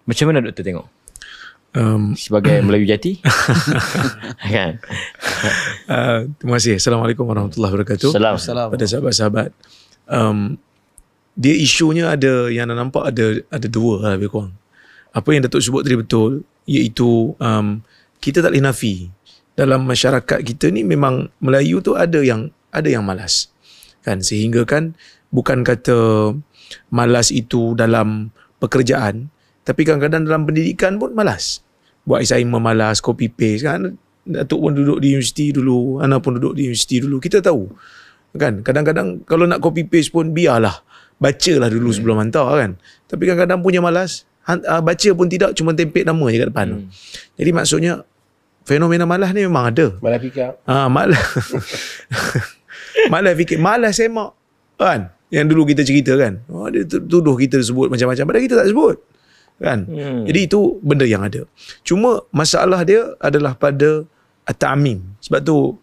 Macam mana doktor tengok? Sebagai Melayu Jati? Kan? Terima kasih. Assalamualaikum warahmatullahi wabarakatuh. Salam. Pada sahabat-sahabat. Dia isunya ada yang nampak ada dua lah lebih kurang. Apa yang Datuk sebut tadi betul, iaitu kita tak boleh nafi. Dalam masyarakat kita ni memang Melayu tu ada yang malas. Kan, sehingga kan bukan kata malas itu dalam pekerjaan, tapi kadang-kadang dalam pendidikan pun malas. Buat assignment malas, copy paste kan. Datuk pun duduk di universiti dulu, Ana pun duduk di universiti dulu. Kita tahu. Kan, kadang-kadang kalau nak copy paste pun biarlah. Bacalah dulu sebelum hantar kan. Tapi kadang-kadang punya malas, baca pun tidak, cuma tempel nama je kat depan. Jadi maksudnya fenomena malas ni memang ada. Malas fikir. Malas. Malas fikir, malas semak. Kan? Yang dulu kita cerita kan. Dia tuduh kita sebut macam-macam, padahal kita tak sebut. Kan? Jadi itu benda yang ada. Cuma masalah dia adalah pada at-ta'mim. Sebab tu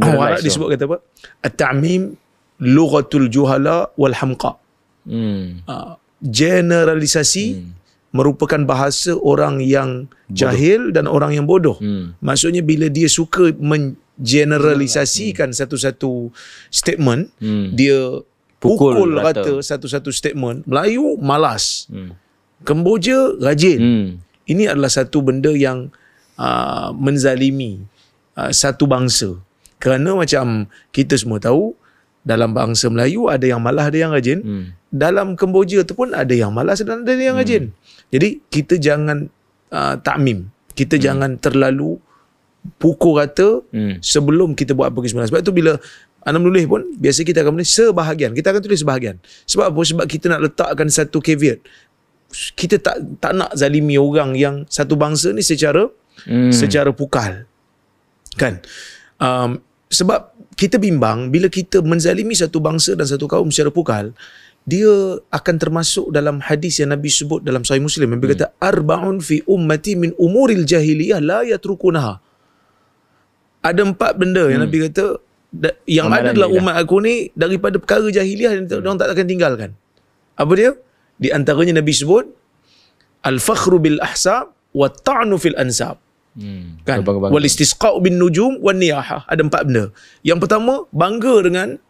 orang Arab disebut kata apa? At-ta'mim lughatul juhala wal hamqa. Generalisasi merupakan bahasa orang yang jahil dan orang yang bodoh. Maksudnya bila dia suka mengeneralisasikan satu-satu statement, dia pukul rata satu-satu statement. Melayu malas, Kemboja rajin. Ini adalah satu benda yang menzalimi satu bangsa. Kerana macam kita semua tahu, dalam bangsa Melayu ada yang malas, ada yang rajin. Dalam Kemboja tu pun ada yang malas dan ada yang rajin. Jadi kita jangan takmim. Kita jangan terlalu pukul rata sebelum kita buat apa kesimpulan. Sebab tu bila anda menulis pun, biasa kita akan menulis sebahagian. Kita akan tulis sebahagian. Sebab apa? Sebab kita nak letakkan satu caveat. Kita tak nak zalimi orang yang satu bangsa ni secara pukal. Kan? Sebab kita bimbang bila kita menzalimi satu bangsa dan satu kaum secara pukal, dia akan termasuk dalam hadis yang Nabi sebut dalam Sahih Muslim. Nabi kata, arba'un fi ummati min umuril jahiliyah la yatrukunaha. Ada 4 benda yang Nabi kata yang ada dalam umat aku ni daripada perkara jahiliah yang orang tak akan tinggalkan. Apa dia? Di antaranya Nabi sebut al-fakhru bil ahsab wa ta'nu fil ansab. Kan? Wal istisqa'u bin nujum wan niyahah. Ada 4 benda. Yang pertama, bangga dengan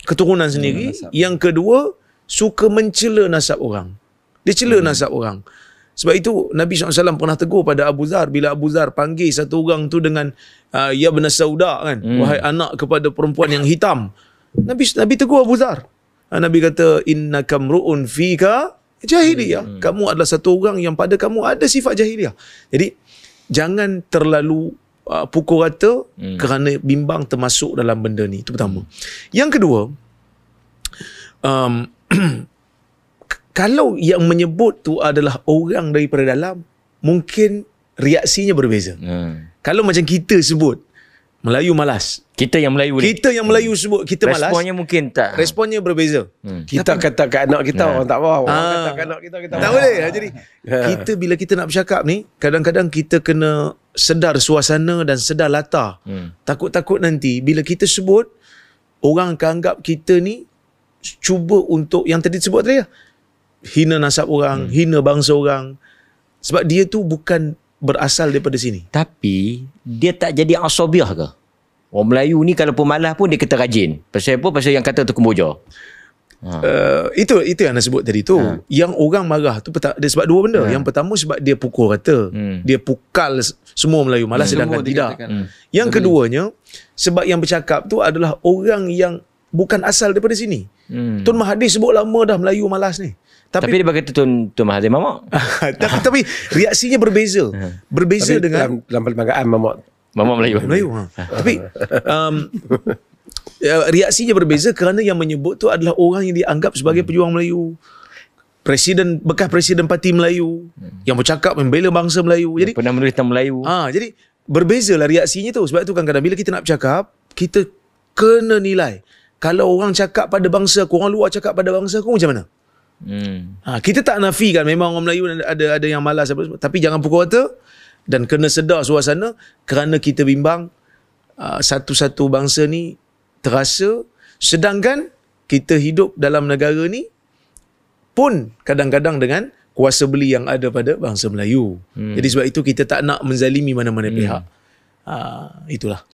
keturunan sendiri. Yang kedua, suka mencela nasab orang. Dia cela nasab orang. Sebab itu Nabi SAW pernah tegur pada Abu Dhar bila Abu Dhar panggil satu orang tu dengan ya bena sauda kan, wahai anak kepada perempuan yang hitam. Nabi tegur Abu Dhar. Nabi kata, innaka mru'un fika jahiliyah. Kamu adalah satu orang yang pada kamu ada sifat jahiliyah. Jadi jangan terlalu pukul rata kerana bimbang termasuk dalam benda ni. Itu pertama. Yang kedua, kalau yang menyebut tu adalah orang daripada dalam, mungkin reaksinya berbeza. Kalau macam kita sebut Melayu malas, kita yang Melayu sebut kita malas, responnya mungkin tak. Responnya berbeza. Kita kata kat anak kita orang tak faham. Orang kata kat anak kita tak boleh. Jadi kita bila kita nak bercakap ni, kadang-kadang kita kena sedar suasana dan sedar latar. Takut-takut nanti bila kita sebut, orang akan anggap kita ni cuba untuk yang tadi sebut tadi, hina nasab orang, hina bangsa orang. Sebab dia tu bukan berasal daripada sini. Tapi dia tak jadi asabiah ke? Orang Melayu ni kalau pun malas pun dia kata rajin. Pasal apa? Pasal yang kata tu Kemboja. Itu yang anda sebut tadi tu. Yang orang marah tu dia sebab dua benda. Yang pertama sebab dia pukul rata. Dia pukal semua Melayu malas, sedangkan tidak. Yang keduanya sebab yang bercakap tu adalah orang yang bukan asal daripada sini. Tun Mahathir sebut lama dah Melayu malas ni. Tapi dia berkata Tun Mahathir mamak. tapi reaksinya berbeza. Berbeza dengan dalam perlembagaan mamak Melayu. Tapi reaksinya berbeza kerana yang menyebut tu adalah orang yang dianggap sebagai pejuang Melayu. Bekas presiden parti Melayu yang bercakap membela bangsa Melayu. Jadi pernah menulis tentang Melayu. Jadi berbezalah reaksinya tu. Sebab tu kadang-kadang bila kita nak bercakap, kita kena nilai. Kalau orang cakap pada bangsa aku, orang luar cakap pada bangsa aku, macam mana? Kita tak nafikan memang orang Melayu ada yang malas apa, tapi jangan pukul rata dan kena sedar suasana kerana kita bimbang satu-satu bangsa ni terasa, sedangkan kita hidup dalam negara ni pun kadang-kadang dengan kuasa beli yang ada pada bangsa Melayu. Jadi sebab itu kita tak nak menzalimi mana-mana pihak. Itulah.